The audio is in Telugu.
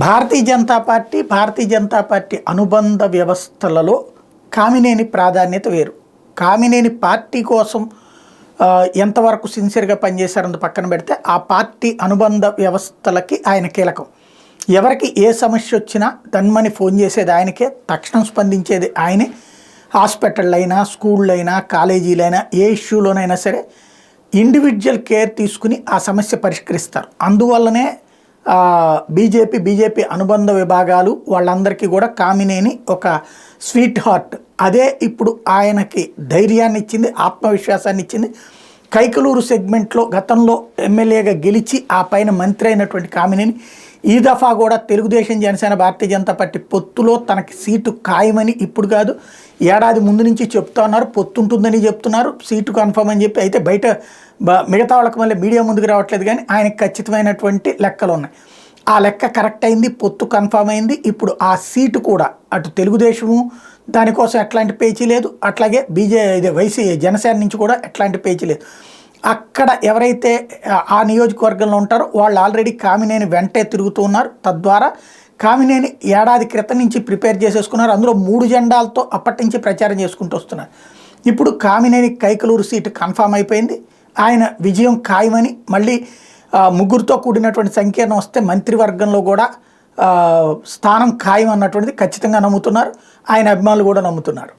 భారతీయ జనతా పార్టీ అనుబంధ వ్యవస్థలలో కామినేని ప్రాధాన్యత వేరు. కామినేని పార్టీ కోసం ఎంతవరకు సిన్సియర్గా పనిచేశారన్న పక్కన పెడితే ఆ పార్టీ అనుబంధ వ్యవస్థలకి ఆయన కీలకం. ఎవరికి ఏ సమస్య వచ్చినా తన్మని ఫోన్ చేసేది ఆయనకే, తక్షణం స్పందించేది ఆయనే. హాస్పిటల్ అయినా, స్కూళ్ళు అయినా, కాలేజీలైనా, ఏ ఇష్యూలోనైనా సరే ఇండివిజువల్ కేర్ తీసుకుని ఆ సమస్య పరిష్కరిస్తారు. అందువల్లనే బీజేపీ అనుబంధ విభాగాలు వాళ్ళందరికీ కూడా కామినేని ఒక స్వీట్ హార్ట్. అదే ఇప్పుడు ఆయనకి ధైర్యాన్ని ఇచ్చింది, ఆత్మవిశ్వాసాన్ని ఇచ్చింది. కైకలూరు సెగ్మెంట్లో గతంలో ఎమ్మెల్యేగా గెలిచి ఆ పైన మంత్రి అయినటువంటి కామినేని ఈ దఫా కూడా తెలుగుదేశం, జనసేన, భారతీయ జనతా పార్టీ పొత్తులో తనకి సీటు ఖాయమని ఇప్పుడు కాదు, ఏడాది ముందు నుంచి చెప్తా ఉన్నారు. పొత్తు ఉంటుందని చెప్తున్నారు, సీటు కన్ఫర్మ్ అని చెప్పి. అయితే బయట మిగతా వాళ్ళకి మళ్ళీ మీడియా ముందుకు రావట్లేదు, కానీ ఆయనకు ఖచ్చితమైనటువంటి లెక్కలు ఉన్నాయి. ఆ లెక్క కరెక్ట్ అయింది, పొత్తు కన్ఫర్మ్ అయింది. ఇప్పుడు ఆ సీటు కూడా అటు తెలుగుదేశము దానికోసం ఎట్లాంటి పేచీ లేదు, అట్లాగే జనసేన నుంచి కూడా ఎట్లాంటి పేచీ లేదు. అక్కడ ఎవరైతే ఆ నియోజకవర్గంలో ఉంటారో వాళ్ళు ఆల్రెడీ కామినేని వెంటే తిరుగుతూ ఉన్నారు. తద్వారా కామినేని ఏడాది క్రితం నుంచి ప్రిపేర్ చేసేసుకున్నారు. అందులో 3 జెండాలతో అప్పటి నుంచి ప్రచారం చేసుకుంటూ వస్తున్నారు. ఇప్పుడు కామినేని కైకలూరు సీటు కన్ఫామ్ అయిపోయింది. ఆయన విజయం ఖాయమని, మళ్ళీ 3తో కూడినటువంటి సంకీర్ణం వస్తే మంత్రివర్గంలో కూడా స్థానం ఖాయం అన్నటువంటిది ఖచ్చితంగా నమ్ముతున్నారు. ఆయన అభిమానులు కూడా నమ్ముతున్నారు.